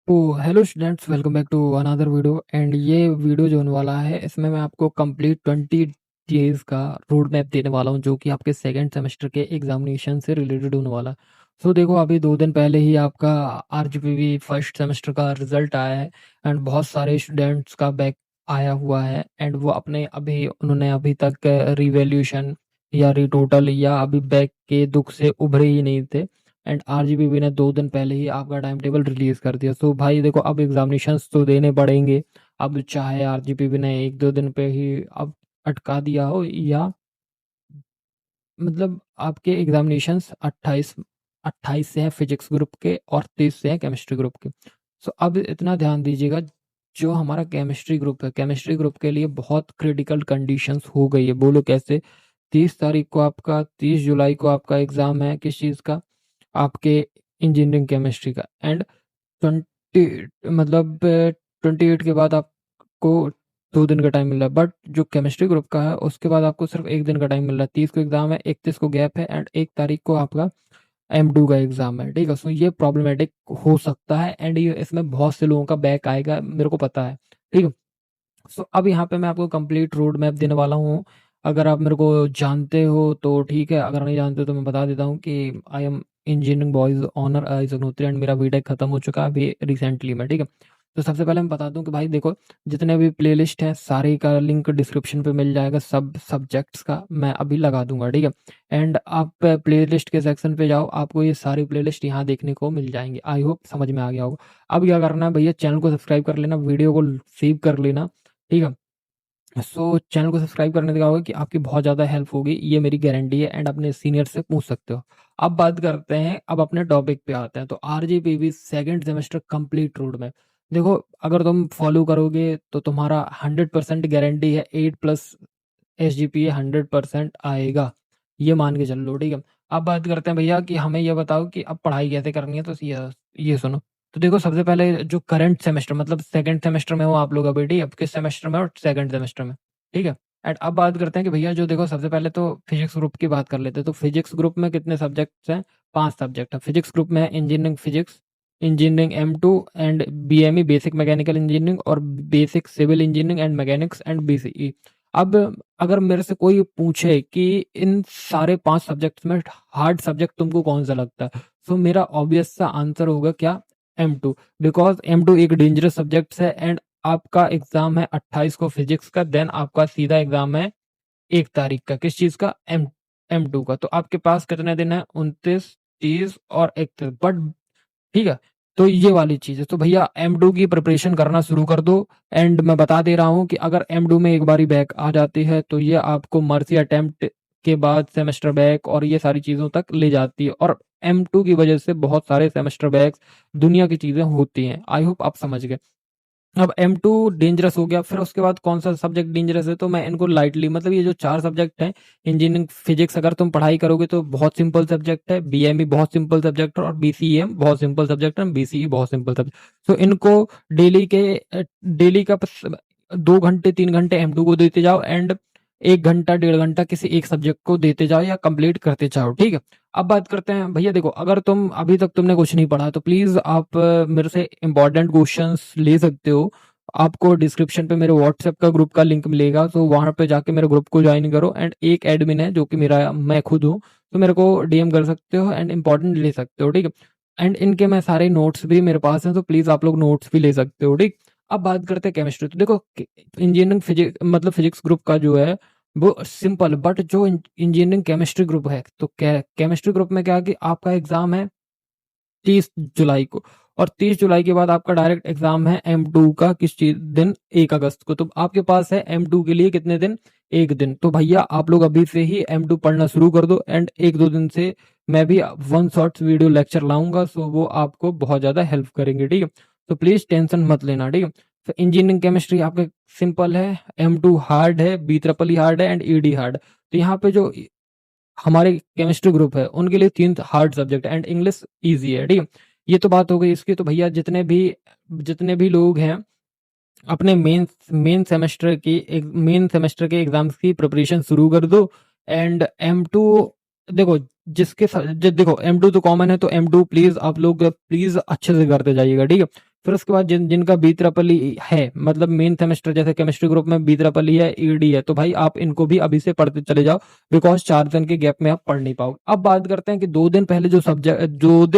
तो hello students, welcome back to another video. And ये video जो होने वाला है, इसमें मैं आपको कंप्लीट 20 डेज का रोड मैप देने वाला हूँ, जो कि आपके सेकंड सेमेस्टर के एग्जामिनेशन से रिलेटेड होने वाला है। सो देखो, अभी 2 दिन पहले ही आपका आरजीपीवी फर्स्ट सेमेस्टर का रिजल्ट आया है। एंड बहुत सारे स्टूडेंट्स का बैक आया हुआ है, एंड वो अपने उन्होंने अभी तक रिवैल्यूएशन या रिटोटल या अभी बैक के दुख से उभरे ही नहीं थे। एंड आरजीपीवी ने 2 दिन पहले ही आपका टाइम टेबल रिलीज कर दिया। सो भाई देखो, अब एग्जामिनेशंस तो देने पड़ेंगे। अब चाहे आरजीपीवी ने 1-2 दिन पे ही अब अटका दिया हो, या मतलब आपके एग्जामिनेशंस 28 से हैं फिजिक्स ग्रुप के और 30 से हैं केमिस्ट्री ग्रुप के। सो अब इतना ध्यान दीजिएगा, जो हमारा केमिस्ट्री ग्रुप है, केमिस्ट्री ग्रुप के लिए बहुत क्रिटिकल कंडीशंस हो गई है। बोलो कैसे? 30 जुलाई को आपका एग्जाम है, किस चीज़ का? आपके इंजीनियरिंग केमिस्ट्री का। एंड 28 के बाद आपको 2 दिन का टाइम मिल रहा है। बट जो केमिस्ट्री ग्रुप का है, उसके बाद आपको सिर्फ 1 दिन का टाइम मिल रहा है। 30 को एग्जाम है, 31 को गैप है, एंड 1 तारीख को आपका M2 का एग्जाम है। ठीक है, सो ये प्रॉब्लमेटिक हो सकता है, एंड ये इसमें बहुत से लोगों का बैक आएगा, मेरे को पता है। ठीक है, सो अब यहाँ पे मैं आपको कंप्लीट रोड मैप देने वाला हूँ। अगर आप मेरे को जानते हो तो ठीक है, अगर नहीं जानते तो मैं बता देता हूँ कि I am engineering boys owner I Agnihotri, and मेरा बीटेक खत्म हो चुका है अभी रिसेंटली में। ठीक है, तो सबसे पहले मैं बता दूं कि भाई देखो, जितने भी प्लेलिस्ट हैं सारे का लिंक डिस्क्रिप्शन पे मिल जाएगा, सब सब्जेक्ट्स का मैं अभी लगा दूंगा। ठीक है, एंड आप प्लेलिस्ट के सेक्शन पे जाओ, आपको ये सारी प्लेलिस्ट यहाँ देखने को मिल जाएंगे। आई होप समझ में आ गया होगा। अब क्या करना है भैया, चैनल को सब्सक्राइब कर लेना, वीडियो को सेव कर लेना। ठीक है, सो चैनल को सब्सक्राइब करने का होगा कि आपकी बहुत ज़्यादा हेल्प होगी, ये मेरी गारंटी है। एंड अपने सीनियर से पूछ सकते हो। अब बात करते हैं, अब अपने टॉपिक पे आते हैं। तो RGPV second semester complete road में देखो, अगर तुम फॉलो करोगे तो तुम्हारा 100% गारंटी है 8+ एसजीपीए 100% आएगा, ये मान के चल लो। ठीक है, अब बात करते हैं भैया कि हमें ये बताओ कि अब पढ़ाई कैसे करनी है। तो ये सुनो। तो देखो, सबसे पहले जो करंट सेमेस्टर मतलब सेकंड सेमेस्टर में हो आप लोग अभी। ठीक है, किस सेमेस्टर में? और सेकंड सेमेस्टर में। ठीक है, एंड अब बात करते हैं कि भैया जो देखो, सबसे पहले तो फिजिक्स ग्रुप की बात कर लेते हैं। तो फिजिक्स ग्रुप में कितने सब्जेक्ट्स हैं? 5 सब्जेक्ट है फिजिक्स ग्रुप में। Engineering physics, engineering M2, and BME basic mechanical engineering, और basic civil engineering and mechanics, and BCE. अब अगर मेरे से कोई पूछे कि इन सारे 5 सब्जेक्ट्स में हार्ड सब्जेक्ट तुमको कौन सा लगता है, तो मेरा ऑब्वियस सा आंसर होगा क्या? M2। बिकॉज M2 एक डेंजरस सब्जेक्ट है। एंड आपका एग्जाम है 28 को फिजिक्स का, देन आपका सीधा एग्जाम है 1 तारीख का, किस चीज का? M2 का। तो आपके पास कितने दिन है? 29, 30 और 31। बट ठीक है, तो ये वाली चीज है। तो भैया M2 की प्रिपरेशन करना शुरू कर दो। एंड मैं बता दे रहा हूँ कि अगर M2 में एक बारी बैक आ जाती है, तो ये आपको मर्सी अटेम्प्ट के बाद सेमेस्टर बैक और ये सारी चीजों तक ले जाती है। और M2 की वजह से बहुत सारे सेमेस्टर बैक दुनिया की चीजें होती हैं। आई होप आप समझ गए। अब M2 डेंजरस हो गया, फिर उसके बाद कौन सा सब्जेक्ट डेंजरस है? तो मैं इनको लाइटली, मतलब ये जो 4 सब्जेक्ट हैं, इंजीनियरिंग फिजिक्स अगर तुम पढ़ाई करोगे तो बहुत सिंपल सब्जेक्ट है, बीएमई बहुत सिंपल सब्जेक्ट है, और बीसीएम बहुत सिंपल सब्जेक्ट है, बीसीई बहुत सिंपल सब्जेक्ट। तो इनको डेली के डेली का 2 घंटे 3 घंटे M2 को देते जाओ, एंड 1 घंटा 1.5 घंटा किसी एक सब्जेक्ट को देते जाओ या कंप्लीट करते जाओ। ठीक है, अब बात करते हैं भैया। देखो, अगर तुम अभी तक तुमने कुछ नहीं पढ़ा तो प्लीज आप मेरे से इंपॉर्टेंट क्वेश्चंस ले सकते हो। आपको डिस्क्रिप्शन पे मेरे व्हाट्सएप का ग्रुप का लिंक मिलेगा, तो वहां पे जाके मेरे ग्रुप को ज्वाइन करो। एंड एक एडमिन है जो कि मैं खुद हूँ, तो मेरे को डीएम कर सकते हो एंड इंपॉर्टेंट ले सकते हो। ठीक है, एंड इनके मैं सारे नोट्स भी मेरे पास हैं, तो प्लीज आप लोग नोट्स भी ले सकते हो। ठीक, अब बात करते हैं केमिस्ट्री। तो देखो, इंजीनियरिंग फिजिक्स मतलब फिजिक्स ग्रुप का जो है वो सिंपल, बट जो इंजीनियरिंग केमिस्ट्री ग्रुप है, तो केमिस्ट्री ग्रुप में क्या है कि आपका एग्जाम है 30 जुलाई को, और 30 जुलाई के बाद आपका डायरेक्ट एग्जाम है M2 का, किस चीज दिन? 1 अगस्त को। तो आपके पास है M2 के लिए कितने दिन? 1 दिन। तो भैया आप लोग अभी से ही M2 पढ़ना शुरू कर दो, एंड 1-2 दिन से मैं भी वन शॉर्ट्स वीडियो लेक्चर लाऊंगा, सो वो आपको बहुत ज्यादा हेल्प करेंगे। ठीक है, तो प्लीज टेंशन मत लेना। ठीक है, तो इंजीनियरिंग केमिस्ट्री आपका सिंपल है, M2 हार्ड है, BEEE हार्ड है, एंड ED हार्ड। तो यहाँ पे जो हमारे केमिस्ट्री ग्रुप है उनके लिए 3 hard subject, and English easy है। ठीक है, ये तो बात हो गई इसकी। तो भैया जितने भी लोग हैं अपने मेन सेमेस्टर के एग्जाम्स की प्रिपरेशन शुरू कर दो। एंड M2 देखो, देखो M2 तो कॉमन है, तो M2 प्लीज आप लोग प्लीज अच्छे से करते जाइएगा। ठीक है, फिर उसके बाद जिनका बी ट्रिपल ई है, मतलब मेन सेमेस्टर, जैसे केमिस्ट्री ग्रुप में बी ट्रिपल ई है, ईडी है, तो भाई आप इनको भी अभी से पढ़ते चले जाओ, बिकॉज 4 दिन के गैप में आप पढ़ नहीं पाओगे। अब बात करते हैं कि 2 दिन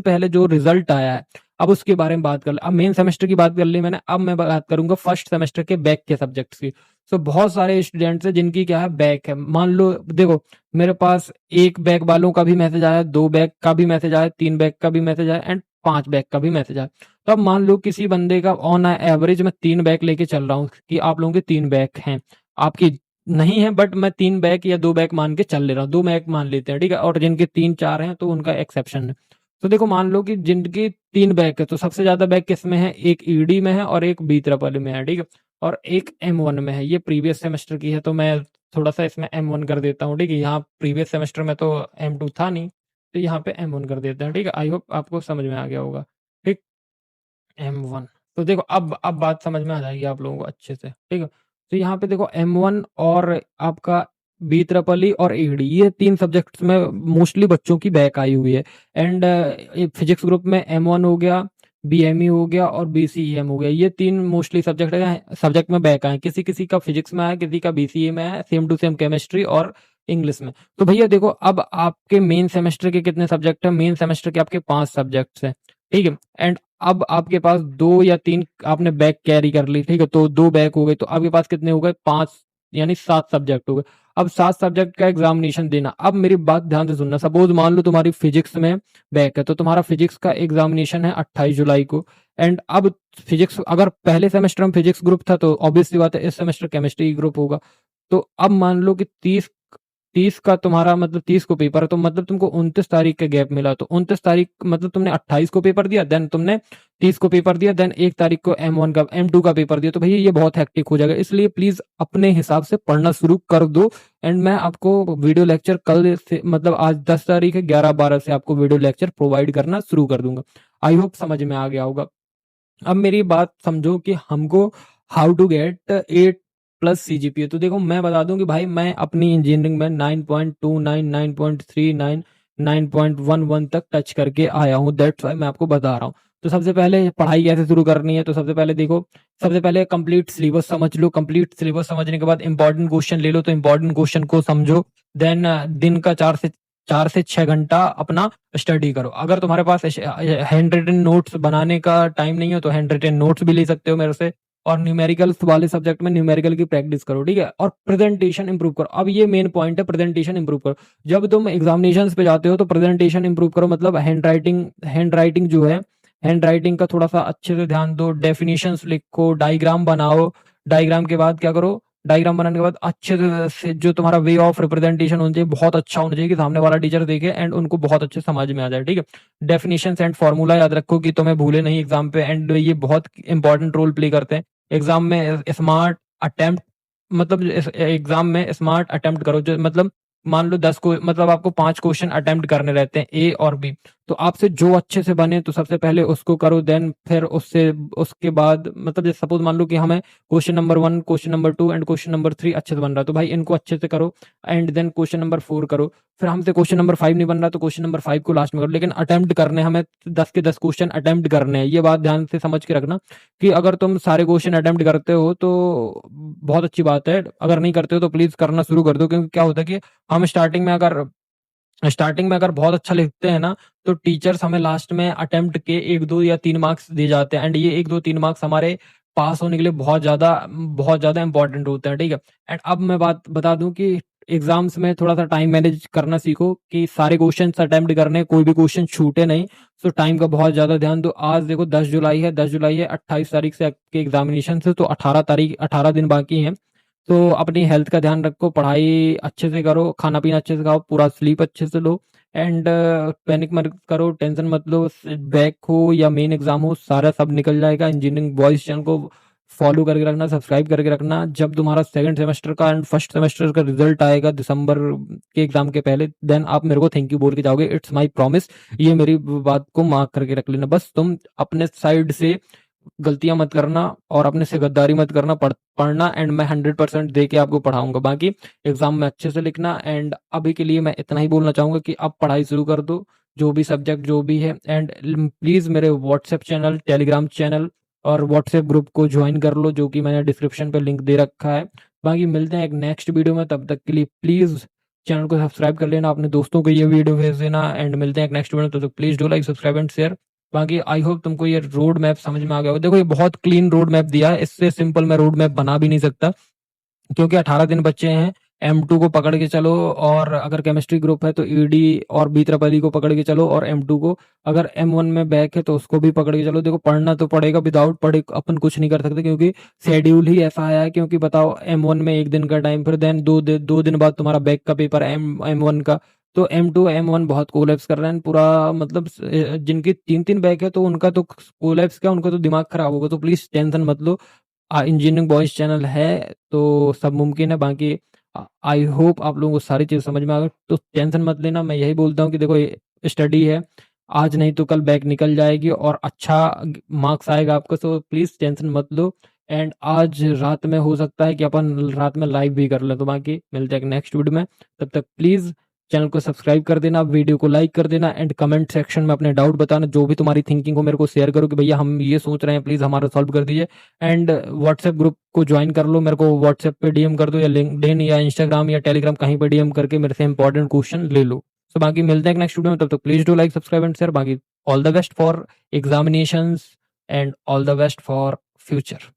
पहले जो रिजल्ट आया है, अब उसके बारे में बात कर ले। अब मेन सेमेस्टर की बात कर ली मैंने, अब मैं बात करूंगा फर्स्ट सेमेस्टर के बैक के सब्जेक्ट्स की। तो बहुत सारे स्टूडेंट्स हैं जिनकी क्या है, बैक है। मान लो देखो, मेरे पास 1 बैक वालों का भी मैसेज आया, 2 बैक का भी मैसेज आया, 3 बैक का भी मैसेज आया, एंड 5 बैक का भी मैसेज आया। तो अब मान लो किसी बंदे का ऑन एवरेज मैं 3 बैक लेके चल रहा हूँ कि आप लोगों के 3 बैक हैं, आपकी नहीं है, बट मैं 3 बैक या 2 बैक मान के चल ले रहा हूँ, 2 बैक मान लेते हैं, ठीक है। और जिनके 3 4 हैं तो उनका एक्सेप्शन है। तो देखो, मान लो कि जिनकी 3 बैक है, तो सबसे ज्यादा बैक किस में है, एक ईडी में है और एक बी ट्रिपल में है, ठीक है, और एक M1 में है। ये प्रीवियस सेमेस्टर की है, तो मैं थोड़ा सा इसमें M1 कर देता हूँ, ठीक है। यहाँ प्रीवियस सेमेस्टर में तो M2 था नहीं, तो यहाँ पे M1 कर देते हैं, ठीक है। आई होप आपको समझ में आ गया होगा, ठीक। M1, तो देखो अब बात समझ में आ जाएगी आप लोगों को अच्छे से, ठीक है। तो यहाँ पे देखो M1 और आपका बी ट्रिपल ई और एडी, ये 3 सब्जेक्ट्स में मोस्टली बच्चों की बैक आई हुई है। एंड फिजिक्स ग्रुप में M1 हो गया, BME हो गया और BCEM हो गया, ये 3 मोस्टली सब्जेक्ट में बैक आए। किसी किसी का फिजिक्स में आया, किसी का BCE में आया, सेम टू सेम केमिस्ट्री और इंग्लिश में। तो भैया देखो, अब आपके मेन सेमेस्टर के कितने सब्जेक्ट है, मेन सेमेस्टर के आपके 5 सब्जेक्ट्स हैं, ठीक है। एंड अब आपके पास 2 या 3 आपने बैक कैरी कर ली, ठीक है, तो 2 बैक हो गए, तो आपके पास कितने हो गए, 5, यानी 7 सब्जेक्ट हो गए। अब 7 सब्जेक्ट का एग्जामिनेशन देना। अब मेरी बात ध्यान से सुनना, सपोज मान लो तुम्हारी फिजिक्स में बैक है, तो तुम्हारा फिजिक्स का एग्जामिनेशन है 28 जुलाई को। एंड अब फिजिक्स, अगर पहले सेमेस्टर में फिजिक्स ग्रुप था, तो ऑब्वियसली बात है इस सेमेस्टर केमिस्ट्री ग्रुप होगा। तो अब मान लो कि 30 का तुम्हारा मतलब 30 को पेपर है, तो मतलब तुमको 29 तारीख का गैप मिला, तो 29 तारीख मतलब तुमने 28 को पेपर दिया, देन तुमने 30 को पेपर दिया, देन 1 तारीख को M1 का M2 का पेपर दिया। तो भैया ये बहुत हेक्टिक हो जाएगा, इसलिए प्लीज अपने हिसाब से पढ़ना शुरू कर दो। एंड मैं आपको वीडियो लेक्चर कल से, मतलब आज 10 तारीख है, 11 12 से आपको वीडियो लेक्चर प्रोवाइड करना शुरू कर दूंगा। आई होप समझ में आ गया होगा। अब मेरी बात समझो कि हमको हाउ टू गेट 8+ CGPA। तो देखो, मैं बता दूं कि भाई मैं अपनी इंजीनियरिंग में 9.29, 9.39, 9.11 तक टच करके आया हूँ, दैट्स वाई मैं आपको बता रहा हूँ। तो सबसे पहले पढ़ाई कैसे शुरू करनी है, तो सबसे पहले देखो, सबसे पहले कंप्लीट सिलेबस समझ लो। कंप्लीट सिलेबस समझने के बाद इंपॉर्टेंट क्वेश्चन ले लो, तो इंपॉर्टेंट क्वेश्चन को समझो। देन दिन का 4 से 6 घंटा अपना स्टडी करो। अगर तुम्हारे पास हैंड रिटन नोट्स बनाने का टाइम नहीं हो, तो हैंड रिटन नोट्स भी ले सकते हो मेरे से। और न्यूमेरिकल वाले सब्जेक्ट में न्यूमेरिकल की प्रैक्टिस करो, ठीक है। और प्रेजेंटेशन इंप्रूव करो। अब ये मेन पॉइंट है, प्रेजेंटेशन इंप्रूव करो। जब तुम एग्जामिनेशन पे जाते हो तो प्रेजेंटेशन इंप्रूव करो, मतलब हैंड राइटिंग जो है, हैंड राइटिंग का थोड़ा सा अच्छे से ध्यान दो। डेफिनेशंस लिखो, डायग्राम बनाओ। डायग्राम के बाद क्या करो, डायग्राम बनाने के बाद अच्छे से जो तुम्हारा वे ऑफ रिप्रेजेंटेशन होना चाहिए, बहुत अच्छा होना चाहिए कि सामने वाला टीचर देखे एंड उनको बहुत अच्छे समझ में आ जाए, ठीक है। डेफिनेशन एंड फॉर्मूला याद रखो कि तुम्हें भूले नहीं एग्जाम पे, एंड ये बहुत इंपॉर्टेंट रोल प्ले करते हैं एग्जाम में। स्मार्ट अटेम्प्ट, मतलब एग्जाम में स्मार्ट अटेम्प्ट करो, जो मतलब मान लो 10 को, मतलब आपको 5 क्वेश्चन अटेम्प्ट करने रहते हैं, A और B। तो आपसे जो अच्छे से बने, तो सबसे पहले उसको करो, देन फिर उसके बाद, मतलब जैसे सपोज मान लो कि हमें question number 1, question number 2 and question number 3 अच्छे से बन रहा है, तो भाई इनको अच्छे से करो। एंड देन क्वेश्चन नंबर 4 करो। फिर हमसे क्वेश्चन नंबर 5 नहीं बन रहा, तो क्वेश्चन नंबर 5 को लास्ट में करो। लेकिन अटेम्प्ट करने हमें 10 के 10 क्वेश्चन अटेम्प्ट करने हैं, ये बात ध्यान से समझ के रखना कि अगर तुम सारे क्वेश्चन अटेम्प्ट करते हो तो बहुत अच्छी बात है, अगर नहीं करते हो तो प्लीज करना शुरू कर दो। क्योंकि क्या होता है कि हम स्टार्टिंग में अगर बहुत अच्छा लिखते हैं ना, तो टीचर्स हमें लास्ट में अटेम्प्ट के 1 2 या 3 मार्क्स दे जाते हैं, एंड ये 1 2 3 मार्क्स हमारे पास होने के लिए बहुत ज्यादा इंपॉर्टेंट होते हैं, ठीक है। एंड अब मैं बात बता दूं कि एग्जाम्स में थोड़ा सा टाइम मैनेज करना सीखो, कि सारे क्वेश्चन अटेम्प्ट करने, कोई भी क्वेश्चन छूटे नहीं। तो टाइम का बहुत ज्यादा ध्यान दो। आज देखो 10 जुलाई है, 28 तारीख से आपके एग्जामिनेशन से, तो 18 दिन बाकी हैं। तो अपनी हेल्थ का ध्यान रखो, पढ़ाई अच्छे से करो, खाना पीना अच्छे से खाओ, पूरा स्लीप अच्छे से लो। एंड पैनिक मत करो, टेंशन मत लो। बैक हो या मेन एग्जाम हो, सारा सब निकल जाएगा। इंजीनियरिंग बॉयज चैनल को फॉलो करके रखना, सब्सक्राइब करके रखना। जब तुम्हारा सेकंड सेमेस्टर का एंड फर्स्ट सेमेस्टर का रिजल्ट आएगा दिसंबर के एग्जाम के पहले, देन आप मेरे को थैंक यू बोल के जाओगे, इट्स माई प्रॉमिस। ये मेरी बात को मार्क करके रख लेना। बस तुम अपने साइड से गलतियां मत करना और अपने से गद्दारी मत करना, पढ़ना, एंड मैं 100% दे के आपको पढ़ाऊंगा। बाकी एग्जाम में अच्छे से लिखना। एंड अभी के लिए मैं इतना ही बोलना चाहूंगा कि अब पढ़ाई शुरू कर दो, जो भी सब्जेक्ट जो भी है। एंड प्लीज मेरे व्हाट्सएप चैनल, टेलीग्राम चैनल और व्हाट्सएप ग्रुप को ज्वाइन कर लो, जो कि मैंने डिस्क्रिप्शन पे लिंक दे रखा है। बाकी मिलते हैं एक नेक्स्ट वीडियो में, तब तक के लिए प्लीज़ चैनल को सब्सक्राइब कर लेना, अपने दोस्तों को ये वीडियो भेज देना, एंड मिलते हैं एक नेक्स्ट वीडियो में। तो please do like, subscribe and share. बाकी आई होप तुमको ये रोड मैप समझ में आ गया हो। देखो ये बहुत क्लीन रोड मैप दिया है, इससे सिंपल मैं रोड मैप बना भी नहीं सकता, क्योंकि 18 दिन बच्चे हैं। M2 को पकड़ के चलो, और अगर केमिस्ट्री ग्रुप है तो ईडी और बीतरापली को पकड़ के चलो, और M2 को, अगर M1 में बैक है तो उसको भी पकड़ के चलो। देखो पढ़ना तो पड़ेगा, विदाउट पढ़े अपन कुछ नहीं कर सकते, क्योंकि शेड्यूल ही ऐसा आया है। क्योंकि बताओ M1 में एक दिन का टाइम, फिर देन 2 दिन बाद तुम्हारा बैक का पेपर है M1 का। तो M2 M1 बहुत कोलैप्स कर रहे हैं पूरा, मतलब जिनकी 3-3 बैक है तो उनका तो कोलैप्स क्या, उनका तो दिमाग खराब होगा। तो प्लीज टेंशन मत लो, इंजीनियरिंग बॉयज चैनल है तो सब मुमकिन है। बाकी आई होप आप लोगों को सारी चीज़ समझ में आ गई, तो टेंशन मत लेना। मैं यही बोलता हूँ कि देखो स्टडी है, आज नहीं तो कल बैक निकल जाएगी और अच्छा मार्क्स आएगा आपका, तो प्लीज़ टेंशन मत लो। एंड आज रात में हो सकता है कि अपन रात में लाइव भी कर लें। तो बाकी मिलते हैं नेक्स्ट वीडियो में, तब तक प्लीज़ चैनल को सब्सक्राइब कर देना, वीडियो को लाइक कर देना, एंड कमेंट सेक्शन में अपने डाउट बताना, जो भी तुम्हारी थिंकिंग हो मेरे को शेयर करो कि भैया हम ये सोच रहे हैं, प्लीज़ हमारा सॉल्व कर दीजिए। एंड व्हाट्सएप ग्रुप को ज्वाइन कर लो, मेरे को व्हाट्सएप पे डीएम कर दो, या लिंक्डइन या इंस्टाग्राम या टेलीग्राम कहीं पे डीएम करके मेरे से इंपॉर्टेंट क्वेश्चन ले लो। तो बाकी मिलते हैं नेक्स्ट वीडियो में, तब तक please do like, subscribe and share. बाकी all the best for examinations and all the best for future.